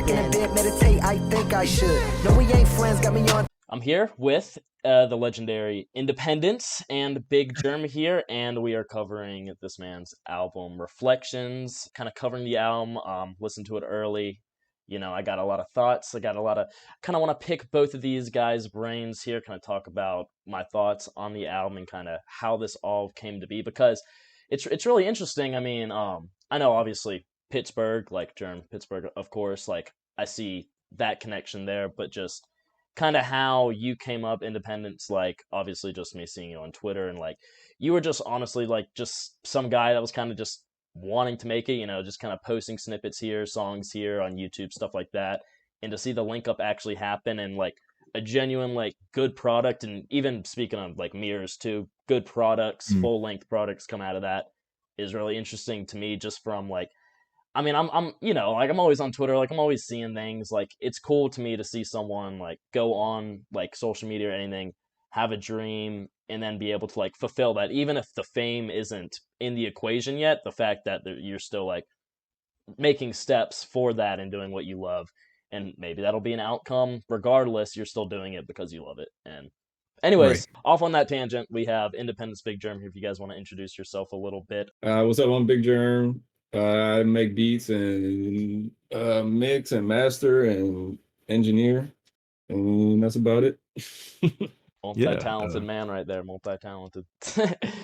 in bed, meditate, I think I should. No, we ain't friends, got me on. I'm here with the legendary Independence and Big Jerm here, and we are covering this man's album Reflections, kind of covering the album, listen to it early. You know, I got a lot of thoughts. I kind of want to pick both of these guys' brains here, kind of talk about my thoughts on the album and kind of how this all came to be, because it's really interesting. I mean, I know obviously Pittsburgh, like Jerm, Pittsburgh, of course, like I see that connection there, but just kind of how you came up Independence, like obviously just me seeing you on Twitter, and like you were just honestly like just some guy that was kind of just wanting to make it, you know, just kind of posting snippets here, songs here on YouTube, stuff like that. And to see the link up actually happen and like a genuine like good product, and even speaking of like mirrors too, good products, full length products come out of that is really interesting to me, just from like, I mean, I'm, you know, like I'm always on Twitter, like I'm always seeing things. Like it's cool to me to see someone like go on like social media or anything, have a dream, and then be able to like fulfill that, even if the fame isn't in the equation yet. The fact that you're still like making steps for that and doing what you love, and maybe that'll be an outcome. Regardless, you're still doing it because you love it. And Right. anyways, off on that tangent, we have Independence Big Jerm here. If you guys want to introduce yourself a little bit. What's up? I'm Big Jerm. I make beats and mix and master and engineer, and that's about it. Multi-talented man right there. Multi-talented.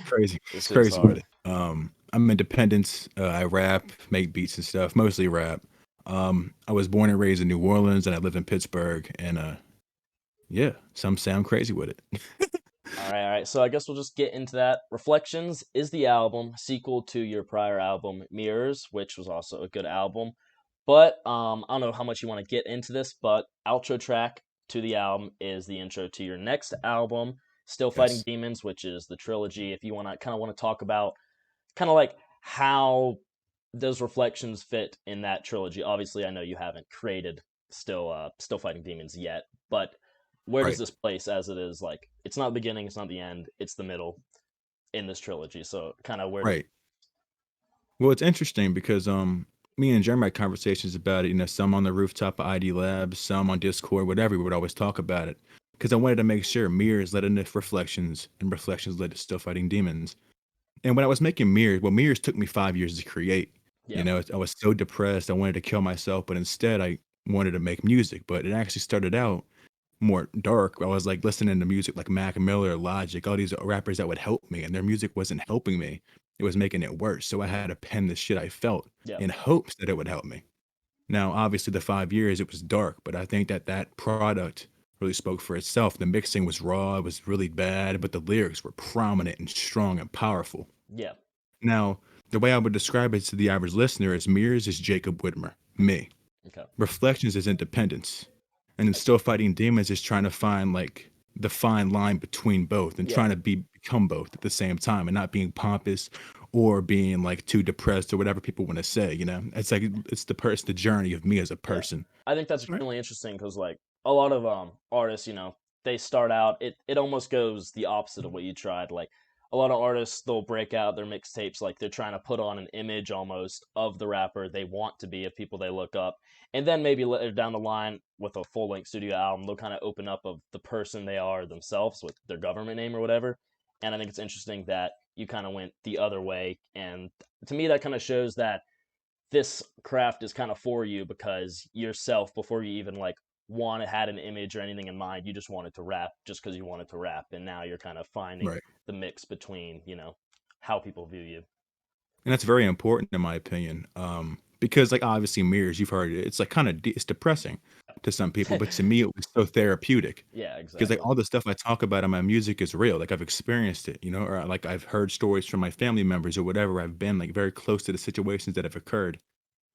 Crazy. This It's shit's crazy with hard. it. I'm independent. I rap, make beats and stuff, mostly rap. I was born and raised in New Orleans, and I live in Pittsburgh. And yeah, some sound crazy with it. All right. So I guess we'll just get into that. Reflections is the album sequel to your prior album, Mirrors, which was also a good album. But I don't know how much you want to get into this, but outro track to the album is the intro to your next album, Still Fighting Yes. Demons, which is the trilogy. If you want to talk about kind of like how those reflections fit in that trilogy. Obviously, I know you haven't created Still Fighting Demons yet, but where does Right. this place, as it is like it's not the beginning, it's not the end, it's the middle in this trilogy. So kind of where does Right. Well, it's interesting because me and Jeremy had conversations about it. You know, some on the rooftop of ID Labs, some on Discord, whatever. We would always talk about it because I wanted to make sure mirrors led into reflections, and reflections led to still fighting demons. And when I was making mirrors, well, mirrors took me 5 years to create. yeah You know, I was so depressed, I wanted to kill myself, but instead I wanted to make music. But it actually started out more dark. I was like listening to music like Mac Miller, Logic, all these rappers that would help me, and their music wasn't helping me. It was making it worse. So I had to pen the shit I felt yeah in hopes that it would help me. Now, obviously, the 5 years it was dark, but I think that that product really spoke for itself. The mixing was raw, it was really bad, but the lyrics were prominent and strong and powerful. yeah Now, the way I would describe it to the average listener is Mirrors is Jacob Whitmer, me. okay Reflections is Independence. And then Still Fighting Demons is trying to find like the fine line between both and yeah trying to become both at the same time and not being pompous or being like too depressed or whatever people want to say, you know? It's like it's the journey of me as a yeah person. I think that's Right. extremely interesting because like a lot of artists, you know, they start out, it almost goes the opposite of what you tried. Like a lot of artists, they'll break out their mixtapes like they're trying to put on an image almost of the rapper they want to be, of people they look up, and then maybe later down the line with a full length studio album, they'll kind of open up of the person they are themselves with their government name or whatever. And I think it's interesting that you kind of went the other way, and to me that kind of shows that this craft is kind of for you because yourself, before you even like had an image or anything in mind, you just wanted to rap just because you wanted to rap, and now you're kind of finding Right. the mix between, you know, how people view you. And that's very important in my opinion. Because like obviously mirrors, you've heard it. It's like kind of it's depressing to some people, but to me it was so therapeutic. Yeah, Because like exactly. all the stuff I talk about in my music is real. Like I've experienced it, you know, or like I've heard stories from my family members or whatever. I've been like very close to the situations that have occurred.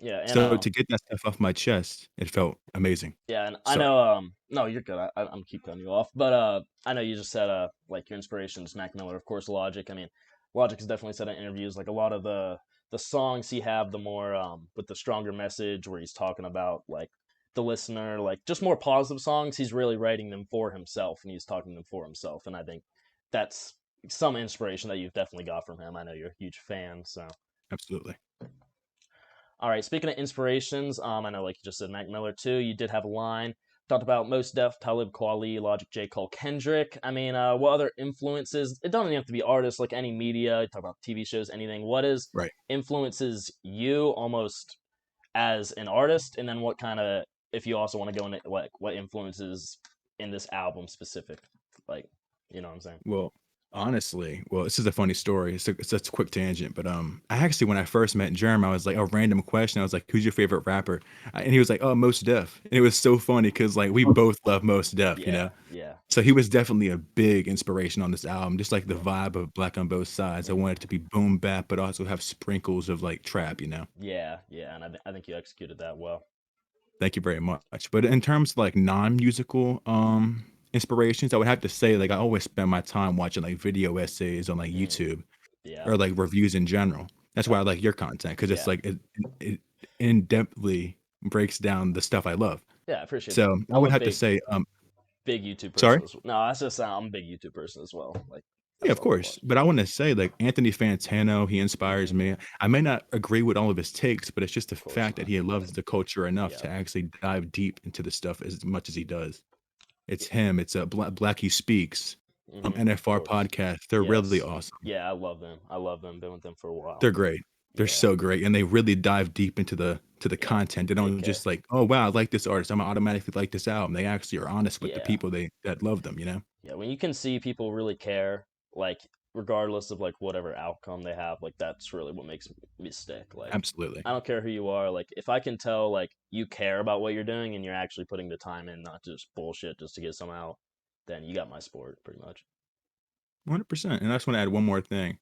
Yeah, and So to get that stuff off my chest, it felt amazing. I Sorry. know no, you're good. I'm keep cutting you off, but I know you just said like your inspiration is Mac Miller, of course. Logic. I mean, Logic has definitely said in interviews like a lot of the songs he have, the more with the stronger message where he's talking about like the listener, like just more positive songs, he's really writing them for himself, and he's talking them for himself. And I think that's some inspiration that you've definitely got from him. I know you're a huge fan, so Absolutely. All right, speaking of inspirations, I know like you just said Mac Miller too. You did have a line talked about Mos Def, Talib Kweli, Logic, J. Cole, Kendrick. I mean, what other influences? It doesn't even have to be artists, like any media. You talk about TV shows, anything. What is Right. influences you almost as an artist, and then what kind of, if you also want to go into like what influences in this album specific, like, you know what I'm saying? Well, honestly, this is a funny story. It's a quick tangent, but I actually, when I first met Jerm, I was like, a random question. I was like, "Who's your favorite rapper?" And he was like, "Oh, Mos Def." And it was so funny because like we both love Mos Def, you Yeah, know. yeah, So he was definitely a big inspiration on this album, just like the vibe of Black on Both Sides. I wanted it to be boom bap, but also have sprinkles of like trap, you know. yeah, and I think you executed that well. Thank you very much. But in terms of like non-musical inspirations, I would have to say like I always spend my time watching like video essays on like Mm, YouTube yeah, or like reviews in general. That's why uh, I like your content because it's yeah, like it in-depthly breaks down the stuff I love. yeah. I appreciate that. So I I'm a would have to say, big YouTube sorry? person as well. No, that's just I'm a big YouTube person as well. Like Yeah, that's of what I love course. watching. But I want to say like Anthony Fantano, he inspires Mm, me. I may not agree with all of his takes, but it's just the of course fact that not. he loves the culture enough Yeah, to actually dive deep into the stuff as much as he does. It's him. It's a Blackie Speaks, of NFR course. podcast. They're really Yes, awesome. yeah, I love them. I love them. Been with them for a They're while. great. They're Yeah, so great, and they really dive deep into the yeah. content. They They don't care. just like, oh wow, I like this artist. I'm gonna automatically like this album. They actually are honest with the Yeah, people that love them. You know, yeah. When you can see people really care, like regardless of like whatever outcome they have, like that's really what makes me stick. Like absolutely. I don't care who you are. Like if I can tell like you care about what you're doing and you're actually putting the time in, not just bullshit just to get some out, then you got my sport pretty much. 100%. And I just want to add one more thing.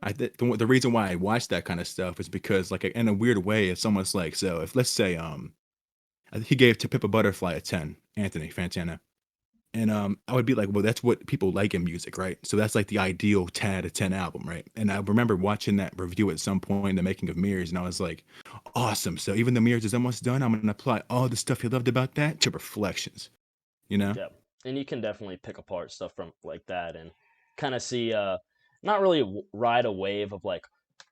The reason why I watch that kind of stuff is because, like, in a weird way, it's almost like so. If let's say, I think he gave To Pimp a Butterfly a 10, Anthony Fantana, and I would be like, well, that's what people like in music, right? So that's like the ideal 10 out of 10 album, right? And I remember watching that review at some point in the making of Mirrors, and I was like, awesome. So even though Mirrors is almost done, I'm gonna apply all the stuff he loved about that to Reflections. You know? Yeah, and you can definitely pick apart stuff from like that and kind of see, not really ride a wave of like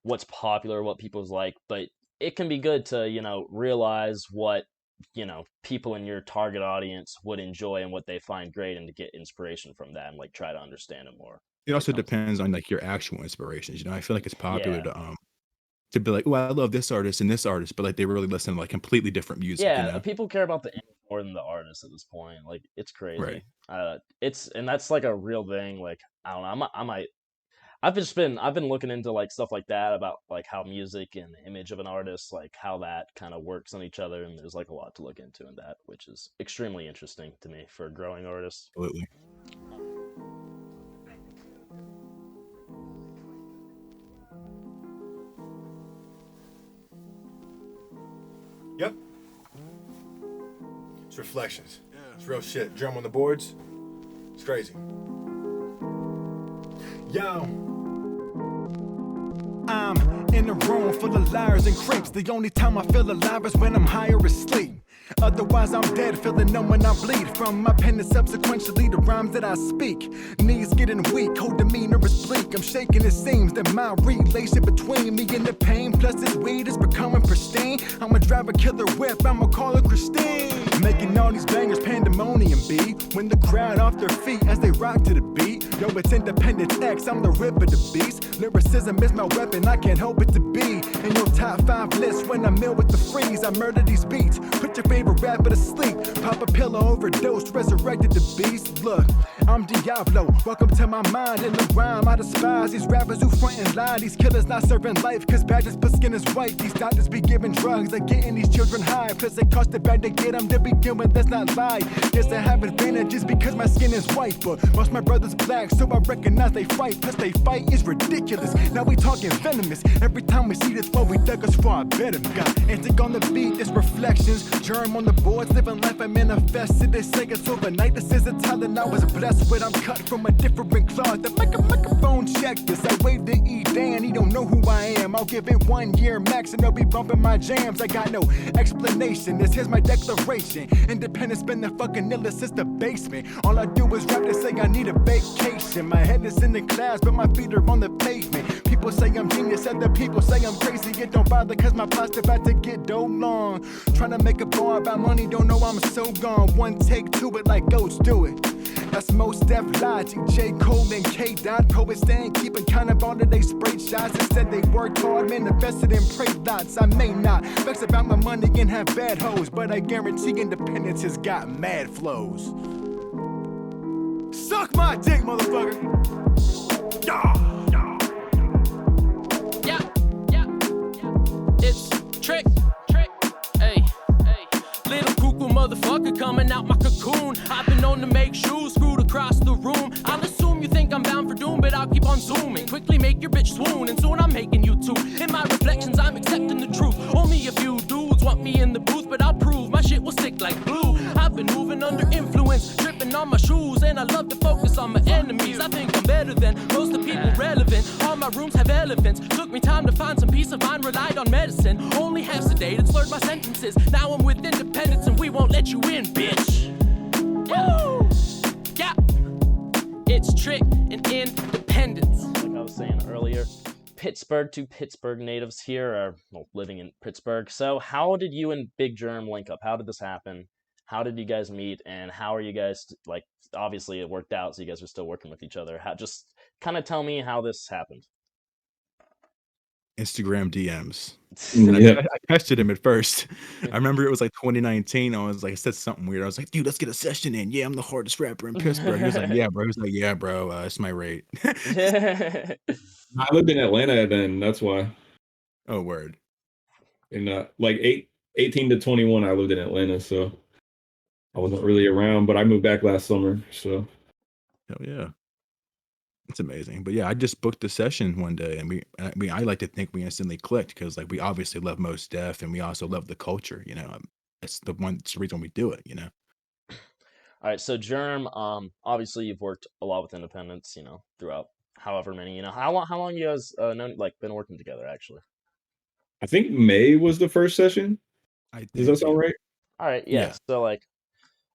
what's popular, what people's like, but it can be good to realize what people in your target audience would enjoy and what they find great, and to get inspiration from that and like try to understand it more It when it also comes. depends on like your actual inspirations. You know, I feel like it's popular Yeah, to be like, oh, I love this artist, but like they really listen to like completely different music. You yeah, know? people care about the image more than the artist at this point. Like it's Right. crazy. It's and that's like a real thing. Like I don't know, I might I've been looking into like stuff like that about like how music and the image of an artist, like how that kind of works on each other, and there's like a lot to look into in that, which is extremely interesting to me for a growing artist. Absolutely. Yep. It's Reflections. It's real shit. Drum on the boards. It's crazy. Yo. I'm in a room full of liars and creeps. The only time I feel alive is when I'm high or asleep. Otherwise I'm dead, feeling numb when I bleed. From my pen and subsequently the rhymes that I speak. Knees getting weak, whole demeanor is bleak. I'm shaking, it seems that my relation between me and the pain, plus this weed is becoming pristine. I'ma drive a killer whip, I'ma call her Christine. Making all these bangers pandemonium be. When the crowd off their feet as they rock to the beat. Yo, it's Independence X, I'm the rip of the beast. Lyricism is my weapon, I can't help it to be in your top 5 list. When I'm ill with the freeze, I murder these beats. Put your favorite rapper to sleep. Pop a pillow, overdose, resurrected the beast. Look, I'm Diablo, welcome to my mind. In the rhyme, I despise these rappers who front and lie. These killers not serving life, cause badges put skin is white. These doctors be giving drugs, they're getting these children high. Plus it cost a bag to get them to begin with, that's not lie. Yes, I have advantages because my skin is white, but most my brothers black, so I recognize they fight. Plus they fight is ridiculous, now we talking venomous. Every time we see this flow, we dug us for our better. Got antic on the beat, it's Reflections. Germ on the boards, living life I manifested. They say it's overnight, this is a talent I was blessed with. I'm cut from a different cloth. The microphone check this. I wave to E Dan, he don't know who I am. I'll give it 1 year max and they'll be bumping my jams. I got no explanation, this here's my declaration. Independence been the fucking illest since the basement. All I do is rap, they say I need a vacation. My head is in the class, but my feet are on the pavement. believe me. People say I'm genius, other people say I'm crazy. It don't bother cause my plot's about to get dough long. Trying to make a bar about money, don't know I'm so gone. One take, two it like ghosts do it. That's most Def Logic, J. Cole and K. Dot. Poets stand keeping count of all of they sprayed shots. Instead they worked hard, manifested and prayed lots. I may not vex about my money and have bad hoes, but I guarantee independence has got mad flows. Suck my dick, motherfucker. Yeah. It's trick. Hey. Little cuckoo motherfucker coming out my cocoon. I've been known to make shoes screwed across the room. I'll assume you think I'm bound for doom, but I'll keep on zooming. Quickly make your bitch swoon, and soon I'm making you too. In my reflections, I'm accepting the truth. Only a few dudes want me in the booth, but I'll prove my shit will stick like glue. I've been moving under influence, tripping on my shoes, and I love to focus on my enemies. I think I'm better than most of the people relevant. All my rooms have elephants. Took me time to find some peace of mind, relied on medicine. Only half sedated, slurred my sentences. Now I'm with independence, and we won't let you in, bitch. Woo! Yeah. It's trick and independence. Like I was saying earlier, Pittsburgh, two Pittsburgh natives here are living in Pittsburgh. So how did you and Big Jerm link up? How did this happen? How did you guys meet? And how are you guys, like, obviously it worked out, so you guys are still working with each other. Just kind of tell me how this happened. Instagram DMs. And I tested him at first. I remember it was like 2019. I was like, I said something weird. I was like, dude, let's get a session in. Yeah, I'm the hardest rapper in Pittsburgh. He was like, yeah, bro. He was like, yeah, bro. It's my rate. I lived in Atlanta then. That's why. Oh, word. In like 18 to 21, I lived in Atlanta, so I wasn't really around. But I moved back last summer, so. Hell yeah. It's amazing. But yeah, I just booked a session one day, and I like to think we instantly clicked because like we obviously love Mos Def, and we also love the culture. You know, it's the reason we do it. You know. All right, so Jerm, obviously you've worked a lot with Independence, you know, throughout however many, you know, how long you guys been working together actually? I think May was the first session. Does that sound right? All right, yeah. So like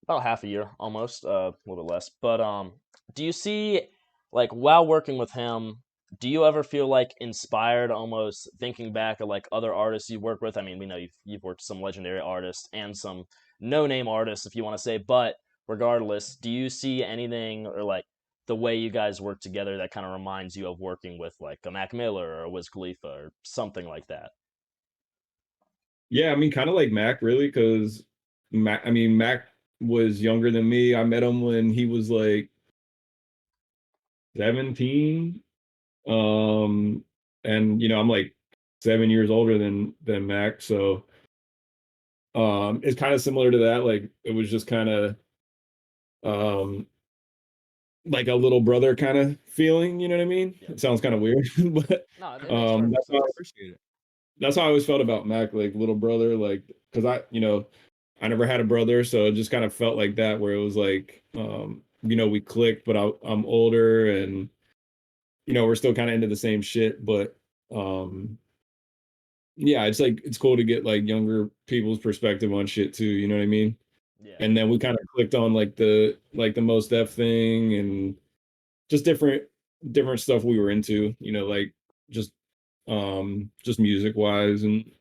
about half a year, almost, a little bit less. But do you see, like, while working with him, do you ever feel like inspired, almost thinking back of like other artists you work with? I mean, we know you've worked with some legendary artists and some no-name artists, if you want to say. But regardless, do you see anything or like the way you guys work together that kind of reminds you of working with like a Mac Miller or a Wiz Khalifa or something like that? Yeah, I mean, kind of like Mac, really, because Mac was younger than me. I met him when he was like 17. And you know, I'm like 7 years older than Mac, so it's kind of similar to that. Like it was just kind of like a little brother kind of feeling, you know what I mean? Yeah. It sounds kind of weird, but No, that's how I always felt about Mac, like little brother, like because I never had a brother, so it just kind of felt like that, where it was like you know, we clicked, but I'm older, and you know, we're still kind of into the same shit, but yeah, it's like it's cool to get like younger people's perspective on shit too, you know what I mean? Yeah. And then we kind of clicked on like the Mos Def thing and just different stuff we were into, you know, like just music wise, and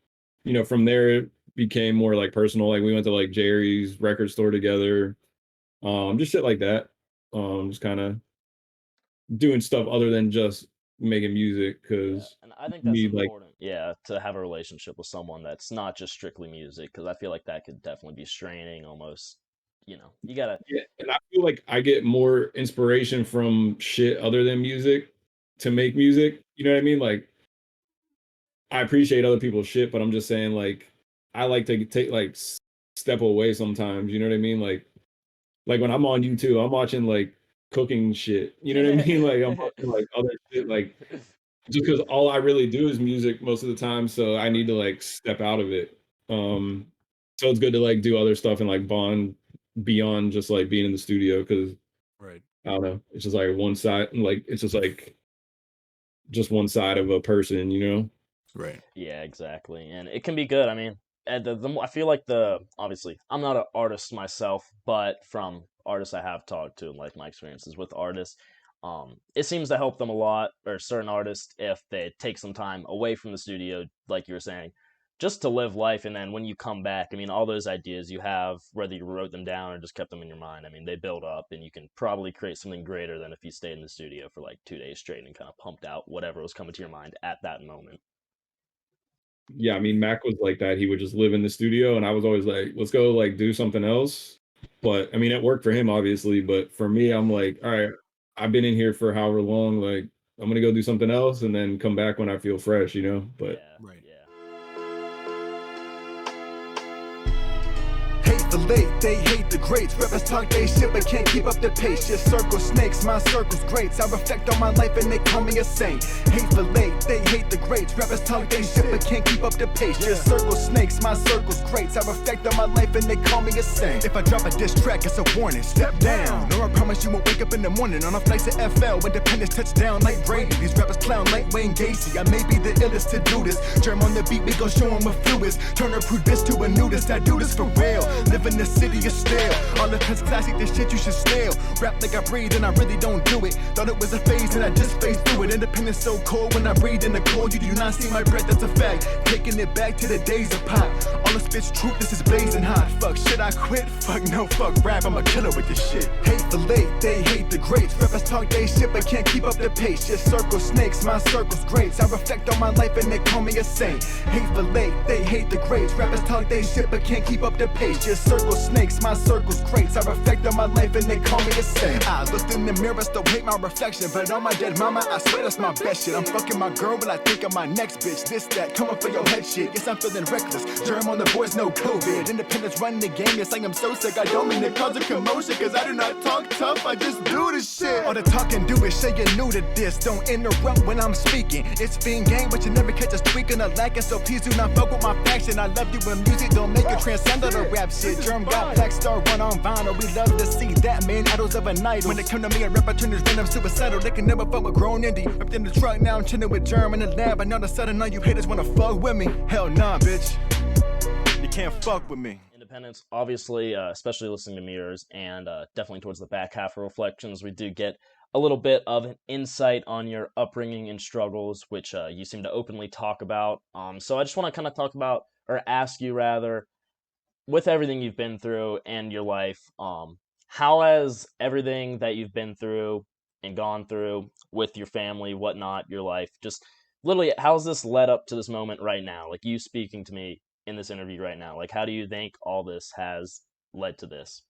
you know, from there it became more like personal. Like we went to like Jerry's record store together, just shit like that. Just kind of doing stuff other than just making music, because and I think that's like important. Yeah, to have a relationship with someone that's not just strictly music, because I feel like that could definitely be straining almost. You know, you gotta. yeah, and I feel like I get more inspiration from shit other than music to make music. You know what I mean? Like I appreciate other people's shit, but I'm just saying, like, I like to take like step away sometimes. You know what I mean? Like when I'm on YouTube, I'm watching like cooking shit. You know what I mean? Like I'm watching like other shit, like just because all I really do is music most of the time, so I need to like step out of it. So it's good to like do other stuff and like bond beyond just like being in the studio, because Right. I don't know, it's just like one side, like it's just one side of a person, you know? Right. Yeah, exactly, and it can be good. I mean, and I feel like obviously I'm not an artist myself, but from artists I have talked to and like my experiences with artists, it seems to help them a lot, or certain artists, if they take some time away from the studio, like you were saying, just to live life. And then when you come back, I mean, all those ideas you have, whether you wrote them down or just kept them in your mind, I mean, they build up, and you can probably create something greater than if you stayed in the studio for like 2 days straight and kind of pumped out whatever was coming to your mind at that moment. Yeah, I mean, Mac was like that. He would just live in the studio, and I was always like, let's go like do something else. But I mean, it worked for him, obviously. But for me, I'm like, all right, I've been in here for however long. Like, I'm gonna go do something else and then come back when I feel fresh, you know? But Yeah, Right. yeah. Hate the late, they hate the greats. Rappers talk they shit but can't keep up the pace. Just circle snakes, my circle's greats. I reflect on my life and they call me a saint. Hate the late, they hate the greats. Rappers talk they shit but can't keep up the pace. Just circle snakes, my circle's greats. I reflect on my life and they call me a saint. If I drop a diss track, it's a warning. Step down. No, I promise you won't wake up in the morning on a flight to FL. Independence touchdown like Brady. These rappers clown like Wayne Gacy. I may be the illest to do this. Jerm on the beat, we gon' show 'em what flu is. Turn a prude bitch to a nudist. I do this for real. Live in the city of stale. All the cuts classic, this shit you should steal. Rap like I breathe and I really don't do it. Thought it was a phase and I just phased through it. Independence so cold when I breathe in the cold. You do not see my breath, that's a fact. Taking it back to the days of pop. All the spit's truth, this is blazing hot. Fuck shit, I quit. Fuck no, fuck rap, I'm a killer with this shit. Hate the late, they hate the greats. Rappers talk they shit but can't keep up the pace. Just circle snakes, my circle's greats. I reflect on my life and they call me a saint. Hate the late, they hate the greats. Rappers talk they shit but can't keep up the pace. Just circle snakes, my circle's greats. I reflect on my life and they call me a saint. I looked in the mirror, still hate my reflection. But on my dead mama, I swear that's my best shit. I'm fucking my girl, but I think I'm my next bitch. This, that, coming for your head shit. Yes, I'm feeling reckless. Jerm on the boys, no COVID. Independence running the game, yes, I am so sick. I don't mean to cause a commotion, cause I do not talk tough, I just do this shit. All the talking do is say you're new to this. Don't interrupt when I'm speaking. It's fiend game, but you never catch us tweaking or lacking. So please do not fuck with my faction. I love you when music don't make it transcend all the rap shit. Jerm got Black Star one on vinyl. We love to see that, man. Idols of a night. When they come to me, a rapper turn this random suicidal. They can never fuck with grown indie. Ripped in the truck, now I'm chilling with Jerm in the lab. And all of a sudden, all you haters wanna fuck with me. Hell nah, bitch. You can't fuck with me. Independence, obviously, especially listening to Mirrors, and definitely towards the back half of Reflections, we do get a little bit of an insight on your upbringing and struggles, which you seem to openly talk about. So I just want to kind of talk about, or ask you rather, with everything you've been through and your life, how has everything that you've been through and gone through with your family, whatnot, your life, just literally, how's this led up to this moment right now? Like you speaking to me in this interview right now, like how do you think all this has led to this?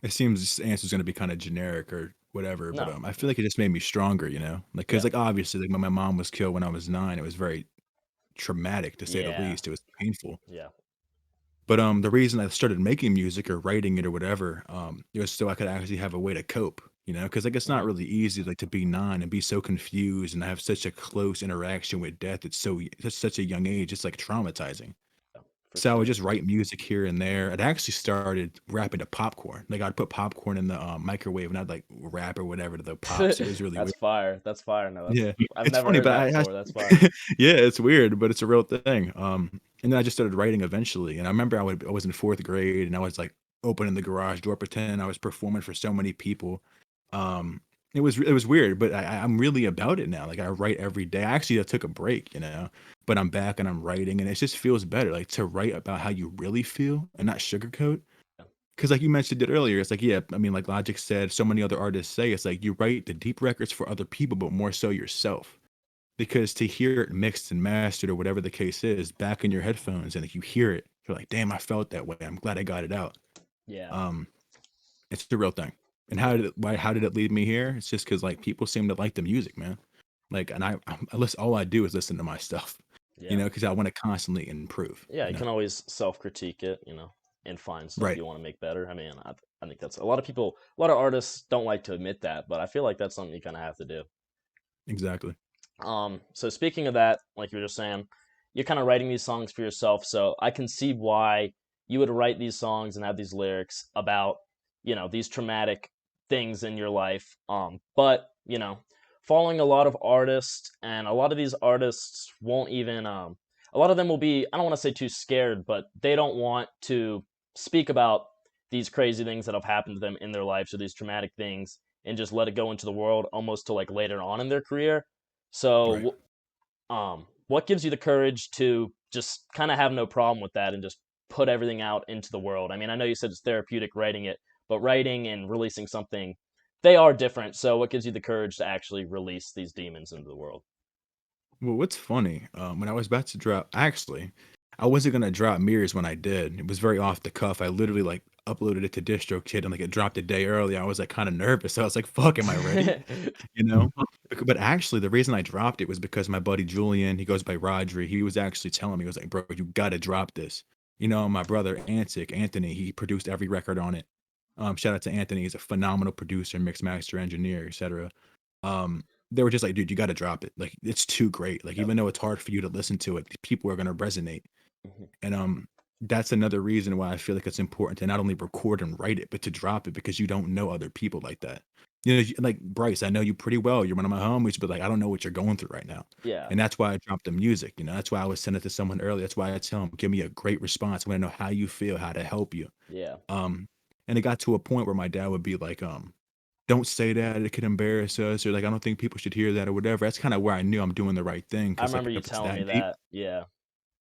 It seems this answer is going to be kind of generic or whatever, but No. I feel like it just made me stronger, you know, like because Yeah. like obviously like when my mom was killed when I was 9, it was very traumatic to say the Yeah. least. It was painful. Yeah. But the reason I started making music or writing it or whatever, it was so I could actually have a way to cope, you know, because like it's not Mhm. really easy like to be 9 and be so confused and have such a close interaction with death at such a young age. It's like traumatizing. Yeah, for So I would sure. just write music here and there. I'd actually started rapping to popcorn. Like I'd put popcorn in the microwave and I'd like rap or whatever to the pops. It was really That's weird. fire. That's fire. No, that's Yeah, I've it's never funny, heard but that I before. That's fire. yeah, it's weird, but it's a real thing. And then I just started writing eventually, and I remember I was in 4th grade, and I was like opening the garage door, pretending I was performing for so many people. Um, it was weird, but I'm really about it now. Like I write every day. Actually, I took a break, you know, but I'm back and I'm writing, and it just feels better, like to write about how you really feel and not sugarcoat. Yeah. Because like you mentioned it earlier, it's like yeah, I mean, like Logic said, so many other artists say it's like you write the deep records for other people, but more so yourself. Because to hear it mixed and mastered or whatever the case is back in your headphones and like you hear it, you're like, damn, I felt that way. I'm glad I got it out. Yeah. Um, it's the real thing. And how did it lead me here? It's just because like people seem to like the music, man. Like, and I listen. All I do is listen to my stuff, you Yeah. know, because I want to constantly improve. Yeah, You you know, can always self-critique it, and find stuff right? you want to make better. I mean, I think that's a lot of people, a lot of artists don't like to admit that, but I feel like that's something you kind of have to do. Exactly. So speaking of that, like you were just saying, you're kind of writing these songs for yourself, so I can see why you would write these songs and have these lyrics about, these traumatic things in your life. But, following a lot of artists, and a lot of these artists won't even, a lot of them will be, I don't want to say too scared, but they don't want to speak about these crazy things that have happened to them in their lives or these traumatic things and just let it go into the world almost to like later on in their career. So, what gives you the courage to just kind of have no problem with that and just put everything out into the world? I mean, I know you said it's therapeutic writing it, but writing and releasing something, they are different. So what gives you the courage to actually release these demons into the world? Well, what's funny, when I was about to drop, actually, I wasn't gonna drop Mirrors when I did. It was very off the cuff. I literally like uploaded it to DistroKid and like it dropped a day early. I was like kind of nervous. I was like, "Fuck, am I ready?" You know. But actually, the reason I dropped it was because my buddy Julian, he goes by Rodri. He was actually telling me, he was like, "Bro, you gotta drop this." You know, my brother Anthony, he produced every record on it. Shout out to Anthony. He's a phenomenal producer, mix master engineer, etc. They were just like, dude, you got to drop it. Like, it's too great. Like, even though it's hard for you to listen to it, people are going to resonate. Mhm. And that's another reason why I feel like it's important to not only record and write it, but to drop it, because you don't know other people like that. You know, like Bryce, I know you pretty well. You're one of my homies, but like, I don't know what you're going through right now. Yeah. And that's why I dropped the music. You know, that's why I was sending it to someone earlier. That's why I tell them, give me a great response. I want to know how you feel, how to help you. Yeah. And it got to a point where my dad would be like, don't say that, it could embarrass us, or like, I don't think people should hear that or whatever. That's kind of where I knew I'm doing the right thing. I remember you telling me that. Yeah.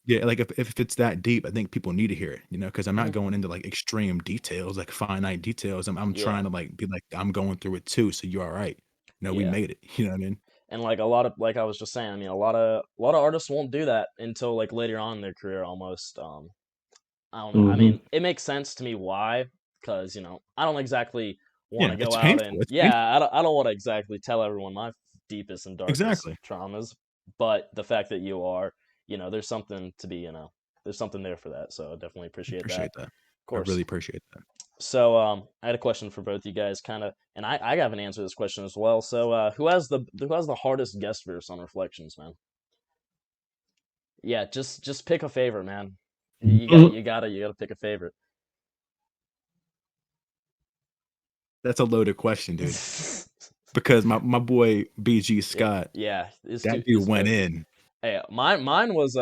Yeah, like if it's that deep, I think people need to hear it, you know, because I'm not Mhm. going into like extreme details, like finite details. I'm Yeah. trying to like be like, I'm going through it too, so you're all right. You know, we Yeah. made it. You know what I mean? And like a lot of, like I was just saying, I mean, a lot of artists won't do that until like later on in their career almost. I don't know. I mean, it makes sense to me why, because you know, I don't exactly want to Yeah, go it's out painful. and It's painful. I don't want to exactly tell everyone my deepest and darkest Exactly. traumas, but the fact that you are, you know, there's something to be, you know, there's something there for that. So I definitely appreciate that. Appreciate that. Of I course. really appreciate that. So I had a question for both you guys, kind of, and I haven't answered this question as well. So who has the hardest guest verse on Reflections, man? Yeah, just pick a favorite, man. You gotta pick a favorite. That's a loaded question, dude. Because my boy BG Scott, Yeah, that dude went in. Hey, mine was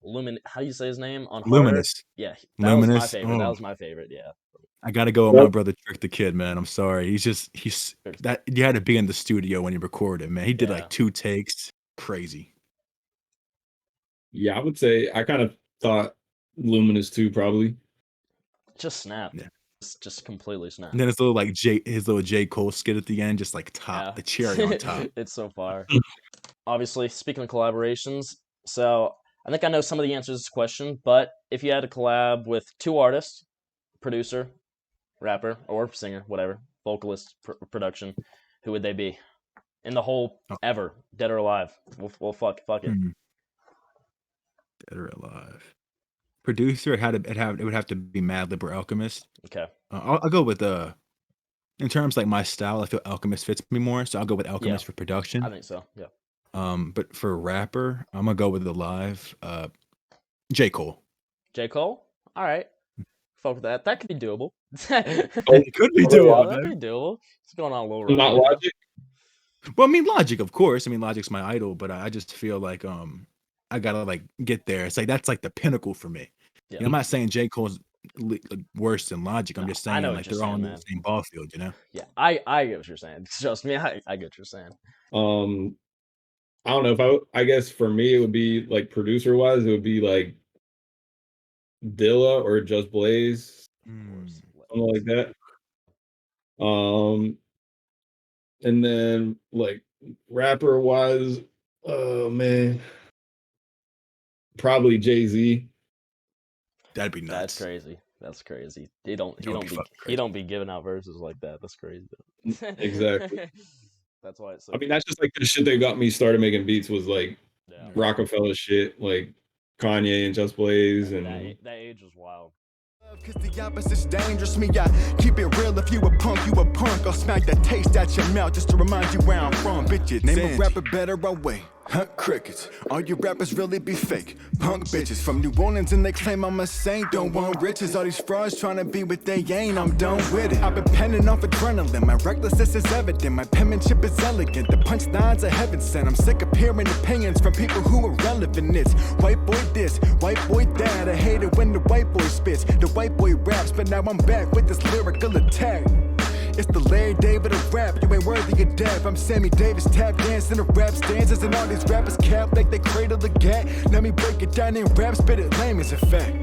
Lumin. How do you say his name on Harder? Luminous. Yeah, that was my favorite. Oh. That was my favorite. Yeah. I gotta go with my brother Trick the Kid, man. I'm sorry. He's that you had to be in the studio when he recorded, man. He did like 2 takes. Crazy. Yeah, I would say I kind of thought Luminous too, probably. Just snap. Yeah. Just completely snap. And then his little J. Cole skit at the end, just like the cherry on top. It's so far. Obviously, speaking of collaborations, so I think I know some of the answers to this question, but if you had to collab with 2 artists, producer, rapper, or singer, whatever, vocalist, production, who would they be? In the whole ever, dead or alive? We'll fuck it. Dead or alive. Producer, it would have to be Madlib or Alchemist. Okay. I'll go with in terms like my style, I feel Alchemist fits me more, so I'll go with Alchemist for production. I think so. Yeah. But for rapper, I'm gonna go with the live. J. Cole. J. Cole? All right. Fuck with that. That could be doable. It could be doable. That could be doable. It's going on a little Not Logic. Well, I mean, Logic, of course. I mean, Logic's my idol, but I just feel like I gotta like get there. It's like that's like the pinnacle for me. Yeah. You know, I'm not saying J. Cole's worse than Logic. I'm just saying like they're all in the same ball field. You know? Yeah, I get what you're saying. Trust me, I get what you're saying. I don't know I guess for me it would be like producer wise, it would be like Dilla or Just Blaze, something like that. And then like rapper wise, oh man, probably Jay-Z. That'd be nuts. That's crazy. He don't be giving out verses like that. That's crazy. Exactly. That's why it's so. I mean, that's just like the shit that got me started making beats was like Rockefeller shit, like Kanye and Just Blaze, and that age was wild. Cause the opposite's dangerous, me, I keep it real. If you a punk, you a punk. I'll smack that taste out your mouth just to remind you where I'm from, bitches. Name a rapper better away. Hunt crickets. All you rappers really be fake. Punk bitches from New Orleans and they claim I'm a saint. Don't want riches. All these frauds trying to be what they ain't. I'm done with it. I've been penning off adrenaline. My recklessness is evident. My penmanship is elegant. The punchlines are heaven sent. I'm sick of hearing opinions from people who are relevant. It's white boy this, white boy that. I hate it when the white boy spits. The white boy raps, but now I'm back with this lyrical attack. It's the Larry David of rap, you ain't worthy of death. I'm Sammy Davis, tap dancing to rap stanzas, and all these rappers cap like they cradle the gat. Let me break it down in rap, spit it lame as a fact.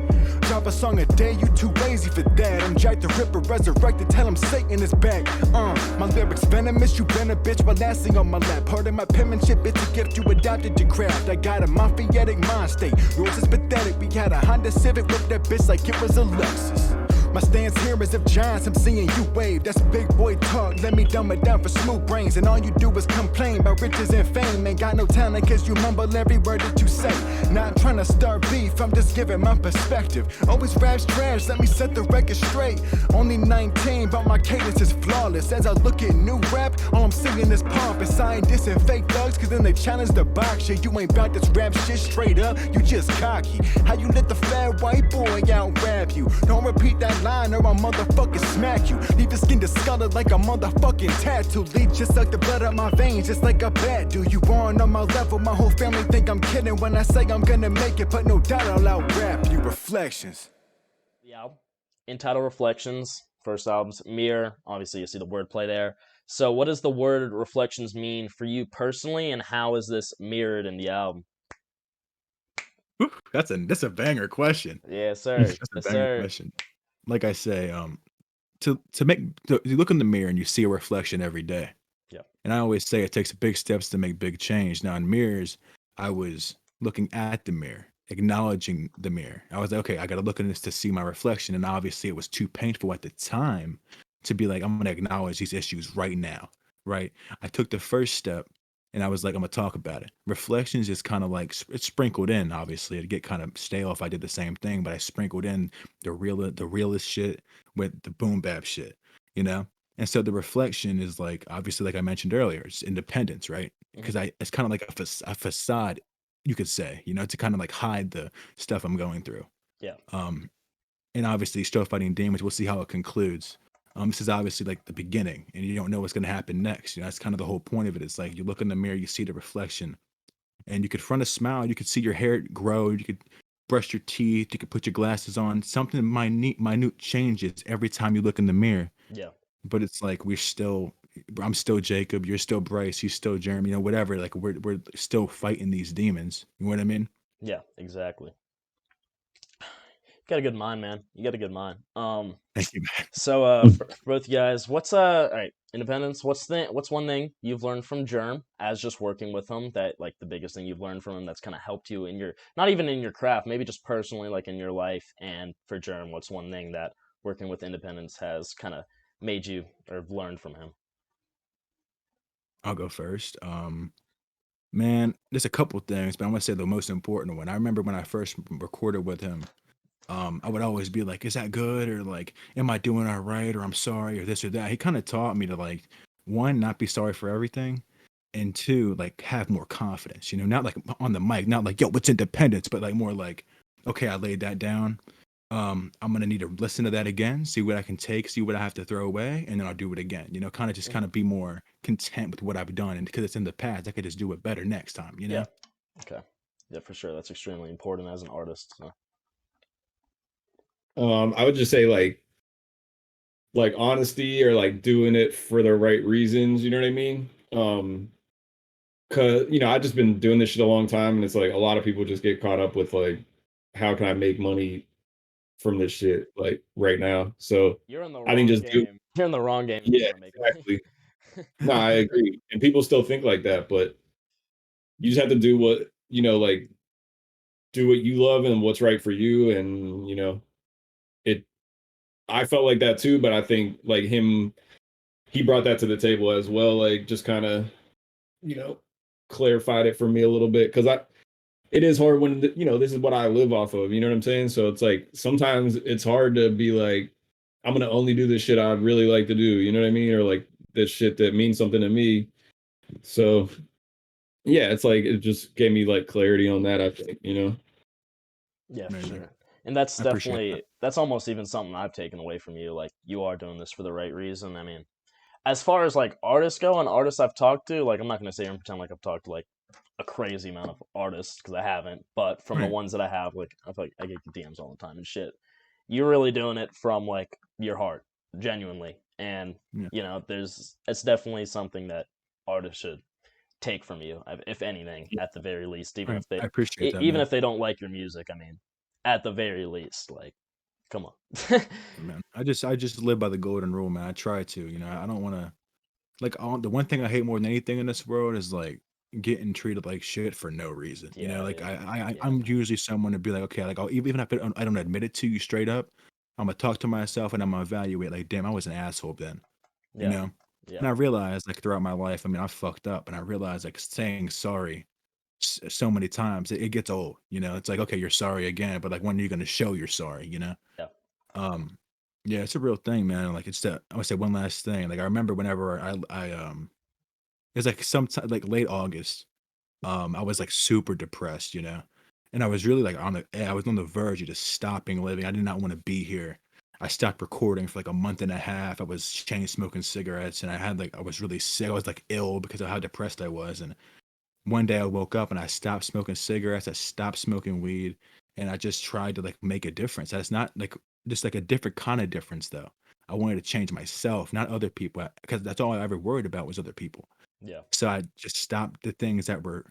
Drop a song a day, you too lazy for that. I'm Jack the Ripper, resurrected, tell him Satan is back. My lyrics venomous, you been a bitch while lasting on my lap. Part of my penmanship, it's a gift you adopted to craft. I got a mafiotic mind state, yours is pathetic. We had a Honda Civic, whip that bitch like it was a Lexus. My stance here is of giants, I'm seeing you wave. That's big boy talk, let me dumb it down for smooth brains. And all you do is complain about riches and fame. Ain't got no talent cause you mumble every word that you say. Not trying to start beef, I'm just giving my perspective. Always raps trash, let me set the record straight. Only 19, but my cadence is flawless. As I look at new rap, all I'm singing is pompous. I ain't dissing fake thugs cause then they challenge the box shit. You ain't about this rap shit straight up, you just cocky. How you let the fat white boy out rap you? Don't repeat that line or I'll motherfucking smack you. Leave your skin discolored like a motherfucking tattoo. Leech just suck the blood out my veins just like a bat do. You on my level, my whole family think I'm kidding when I say I'm gonna make it, but no doubt I'll out rap you. Reflections. The album entitled Reflections, first album's Mirror. Obviously you see the wordplay there. So what does the word reflections mean for you personally, and how is this mirrored in the album? That's a banger question. Yes, sir. That's a Yes, banger sir. question. Like I say, you look in the mirror and you see a reflection every day. Yep. And I always say it takes big steps to make big change. Now in mirrors, I was looking at the mirror, acknowledging the mirror. I was like, okay, I got to look at this to see my reflection. And obviously it was too painful at the time to be like, I'm going to acknowledge these issues right now. Right. I took the first step and I was like, I'm going to talk about it. Reflections is kind of like, it's sprinkled in, obviously. It'd get kind of stale if I did the same thing, but I sprinkled in the realest shit with the boom bap shit, you know? And so the reflection is like, obviously, like I mentioned earlier, it's independence, right? Because it's kind of like a facade, you could say, you know, to kind of like hide the stuff I'm going through. Yeah. And obviously, Still Fighting Demons, we'll see how it concludes. This is obviously like the beginning, and you don't know what's going to happen next. You know, that's kind of the whole point of it. It's like you look in the mirror, you see the reflection, and you could front a smile. You could see your hair grow. You could brush your teeth. You could put your glasses on. Something minute changes every time you look in the mirror. Yeah. But it's like I'm still Jacob. You're still Bryce. You're still Jeremy. You know, whatever. Like we're still fighting these demons. You know what I mean? Yeah, exactly. You got a good mind, man. You got a good mind. Thank you, man. So for both you guys, what's all right, Independence, what's one thing you've learned from Jerm as just working with him, that like the biggest thing you've learned from him that's kind of helped you in your, not even in your craft, maybe just personally, like in your life? And for Jerm, what's one thing that working with Independence has kind of made you or learned from him? I'll go first. Man, there's a couple things, but I'm gonna say the most important one. I remember when I first recorded with him, I would always be like, "Is that good?" or like, "Am I doing all right?" or "I'm sorry," or this or that. He kind of taught me to like, one, not be sorry for everything, and two, like have more confidence. You know, not like on the mic, not like, "Yo, what's independence?" but like more like, "Okay, I laid that down. I'm gonna need to listen to that again, see what I can take, see what I have to throw away, and then I'll do it again." You know, kind of be more content with what I've done, and because it's in the past, I could just do it better next time. You know? Yeah. Okay. Yeah, for sure. That's extremely important as an artist. So. I would just say like honesty, or like doing it for the right reasons, you know what I mean? Cause I've just been doing this shit a long time, and it's like a lot of people just get caught up with like, how can I make money from this shit like right now? So You're in the I wrong think just do game. You're in the wrong game. yeah, exactly. No, I agree. And people still think like that, but you just have to do what, like do what you love and what's right for you. And it I felt like that too, but I think like he brought that to the table as well, like just kind of, you know, clarified it for me a little bit, because it is hard when this is what I live off of, you know what I'm saying? So it's like sometimes it's hard to be like, I'm gonna only do this shit I really like to do, you know what I mean? Or like this shit that means something to me. So yeah, it's like it just gave me like clarity on that, I think, Yeah, for Amazing. sure. And that's I appreciate definitely, that's almost even something I've taken away from you. Like, you are doing this for the right reason. I mean, as far as like artists go and artists I've talked to, like, I'm not going to sit here and pretend like I've talked to like a crazy amount of artists, because I haven't. But from the Right. ones that I have, like, I feel like I get DMs all the time and shit. You're really doing it from like your heart. genuinely. And Yeah. you know, it's definitely something that artists should take from you, if anything, at the very least, even if they I appreciate that, even man. if they don't like your music. I mean, at the very least, like, come on. Man, I just live by the golden rule, man. I try to, you know. I don't want to like the one thing I hate more than anything in this world is like getting treated like shit for no reason. You know, Yeah, like dude. Yeah. I'm usually someone to be like, okay, like even if I don't admit it to you straight up, I'm gonna talk to myself and I'm gonna evaluate like, damn, I was an asshole then. You Yeah. know? Yeah. And I realized like throughout my life, I mean, I fucked up, and I realized like saying sorry so many times it gets old. You know, it's like, okay, you're sorry again, but like when are you gonna show you're sorry? You know? Yeah. Um, yeah, it's a real thing, man. Like it's that I would say one last thing. Like I remember whenever it was like sometime like late August. I was like super depressed, you know, and I was really like I was on the verge of just stopping living. I did not want to be here. I stopped recording for like a month and a half. I was chain smoking cigarettes, and I was really sick. I was like ill because of how depressed I was. And one day I woke up and I stopped smoking cigarettes. I stopped smoking weed, and I just tried to like make a difference. That's not like just like a different kind of difference though. I wanted to change myself, not other people, because that's all I ever worried about was other people. Yeah. So I just stopped the things that were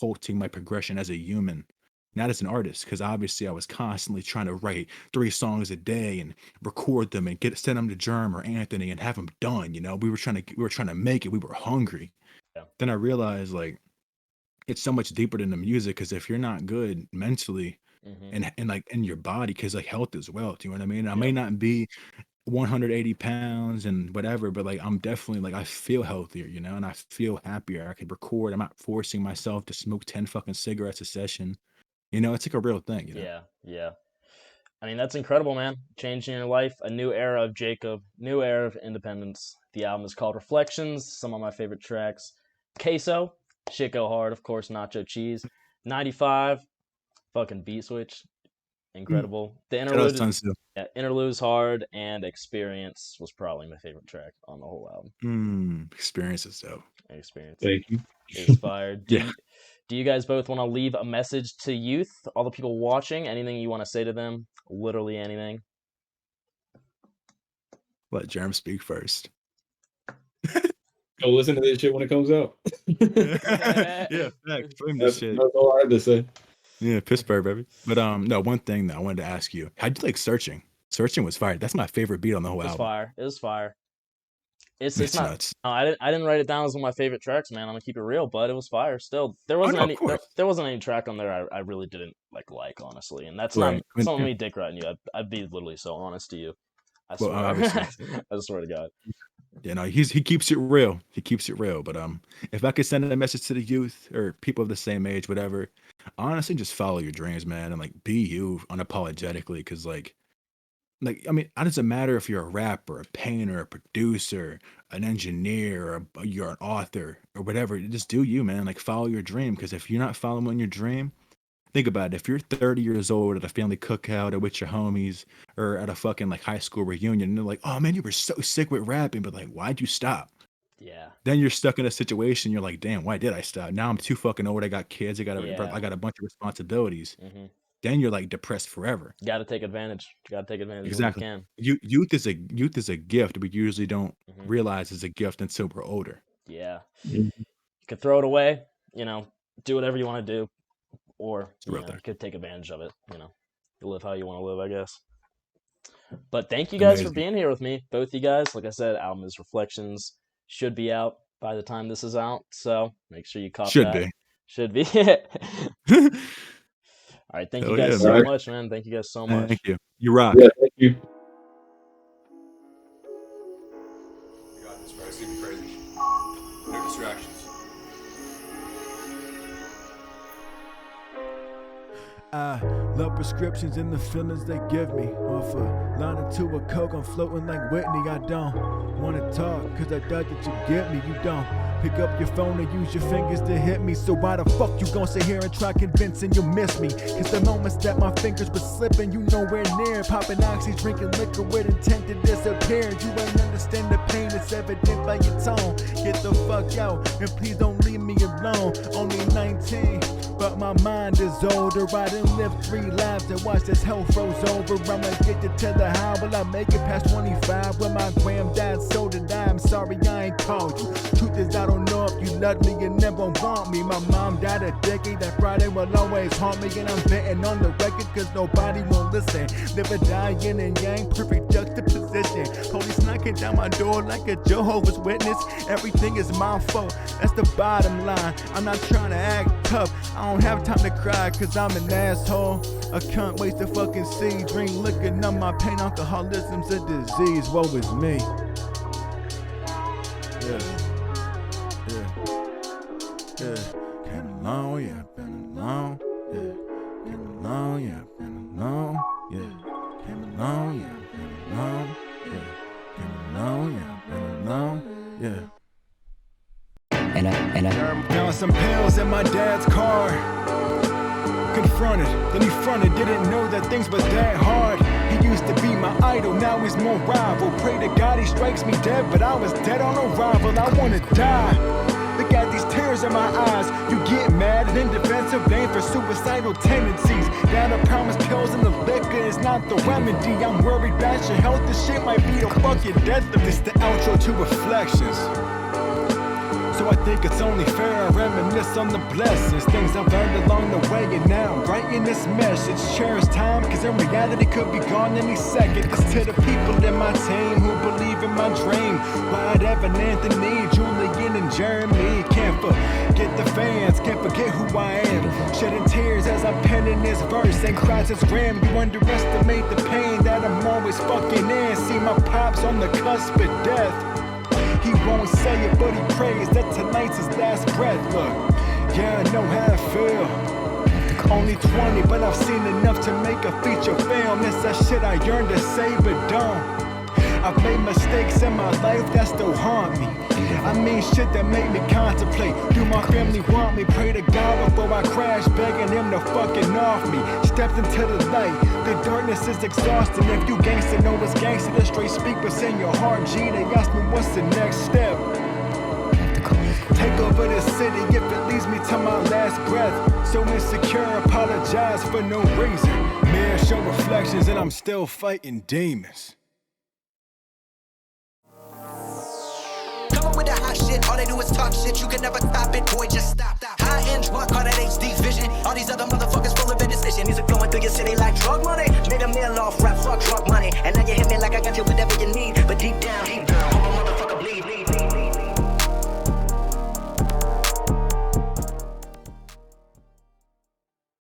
halting my progression as a human, not as an artist, because obviously I was constantly trying to write 3 songs a day and record them and send them to Jerm or Anthony and have them done. You know, we were trying to make it. We were hungry. Yeah. Then I realized like it's so much deeper than the music, because if you're not good mentally Mm-hmm. and like in your body, because like health is wealth, you know what I mean? I Yeah. may not be 180 pounds and whatever, but like I'm definitely like I feel healthier, you know, and I feel happier. I can record. I'm not forcing myself to smoke 10 fucking cigarettes a session. You know, it's like a real thing, you know. Yeah. Yeah. I mean, that's incredible, man. Changing your life, a new era of Jacob, new era of independence. The album is called Reflections. Some of my favorite tracks: Queso, Shit Go Hard, of course, Nacho Cheese, 95, fucking Beat Switch, incredible. The Shout out interlude, Sunsu. yeah, interlude's hard, and Experience was probably my favorite track on the whole album. Experiences though. Experience Thank you. is fire. Yeah. Do you guys both want to leave a message to youth, all the people watching? Anything you want to say to them? Literally anything. Let Jerem speak first. Go listen to this shit when it comes out. Yeah, facts. Blame this shit. That's all I had to say. Yeah, Pittsburgh, baby. But no, one thing that I wanted to ask you: how'd you like Searching? Searching was fire. That's my favorite beat on the whole It was album. fire. It was fire. It's It's not. nuts. No, I didn't write it down as one of my favorite tracks, man. I'm gonna keep it real, but it was fire. Still, there Oh, wasn't no, of any. course. There wasn't any track on there I really didn't like honestly, and that's Right. not I mean, something yeah. me dick riding you. I'd be literally so honest to you. I Well, swear. obviously. I swear to God. You know, he keeps it real. He keeps it real. But if I could send a message to the youth or people of the same age, whatever, honestly, just follow your dreams, man, and like be you unapologetically. Because like I mean, it doesn't matter if you're a rapper, a painter, a producer, an engineer, or you're an author or whatever. Just do you, man. Like follow your dream. Because if you're not following your dream, think about it. If you're 30 years old at a family cookout or with your homies or at a fucking like high school reunion, and they're like, "Oh man, you were so sick with rapping, but like, why'd you stop?" Yeah. Then you're stuck in a situation. You're like, "Damn, why did I stop?" Now I'm too fucking old. I got kids. I got Yeah. a bunch of responsibilities. Mm-hmm. Then you're like depressed forever. Got to take advantage. Got to take advantage Exactly. when you can. Youth is a gift we usually don't Mhm. realize is a gift until we're older. Yeah. Mhm. You could throw it away. You know, do whatever you want to do, or you Real know, thing. you could take advantage of it. You know, you live how you want to live, I guess. But thank you guys for Amazing. being here with me, both you guys. Like I said, album is Reflections, should be out by the time this is out, so make sure you cop Should that. be. Should be. All right, thank you Hell guys yeah, so man. much, man. Thank you guys so much. Thank you. You rock. Yeah, thank you. You got this, Bryce. It's gonna be crazy. No distractions. I love prescriptions and the feelings they give me. Off a line or two of coke, I'm floating like Whitney. I don't wanna talk, cause I doubt that you get me. You don't pick up your phone and use your fingers to hit me. So why the fuck you gon' sit here and try convincing you'll miss me? Cause the moments that my fingers were slipping, you nowhere near. Popping oxy, drinking liquor with intent to disappear. You ain't understand the pain that's evident by your tone. Get the fuck out and please don't leave me alone. Only 19, but my mind is older. I done lived 3 lives and watched this hell froze over. I'm addicted to the high, will I make it past 25? When my gram died, so did I. I'm sorry I ain't called you. Truth is I don't know if you love me, you never want me. My mom died a decade, that Friday will always haunt me. And I'm venting on the record cause nobody won't listen. Live or die, yin and yang, perfect juxtaposition. Police knocking down my door like a Jehovah's Witness. Everything is my fault, that's the bottom line. I'm not trying to act tough, I don't have time to cry cause I'm an asshole. I can't wait to fucking see. Drink liquor, numb my pain, alcoholism's a disease. Woe is me. Yeah. Came along, yeah, been alone, yeah. Came along, yeah, been alone, yeah. Came along, yeah, been alone, yeah. Came along, yeah, been alone, yeah. And I Found some pills in my dad's car. Confronted, then he fronted, didn't know that things were that hard. He used to be my idol, now he's more rival. Pray to God he strikes me dead, but I was dead on arrival. I wanna die. Look at these tears in my eyes. You get mad at indefensive name for suicidal tendencies. Now the promise pills and the liquor is not the remedy. I'm worried that your health, this shit might be the fucking death of this. The outro to Reflections. So I think it's only fair I reminisce on the blessings, things I've learned along the way, and now I'm writing this message. Cherish time, cause in reality could be gone any second. It's to the people in my team who believe in my dream. Wyatt, Evan, Anthony, Julian, and Jeremy. Can't forget the fans, can't forget who I am. Shedding tears as I'm penning this verse, and cries as grim. You underestimate the pain that I'm always fucking in. See my pops on the cusp of death. He won't say it, but he prays that tonight's his last breath. Look, yeah, I know how I feel. Only 20, but I've seen enough to make a feature film. It's that shit I yearn to say, but don't. I've made mistakes in my life that still haunt me. I mean shit that make me contemplate. Do my family want me? Pray to God before I crash, begging him to fucking off me. Stepped into the light, the darkness is exhausting. If you gangsta know it's gangsta, the straight speak what's in your heart. G, they ask me what's the next step. Take over the city if it leads me to my last breath. So insecure, apologize for no reason. Mirror show reflections and I'm still fighting demons. With the hot shit, all they do is talk shit. You can never stop it, boy, just stop. High-end drunk, all that HD vision. All these other motherfuckers full of indecision. These are going through your city like drug money. Made a meal off rap, fuck drug money.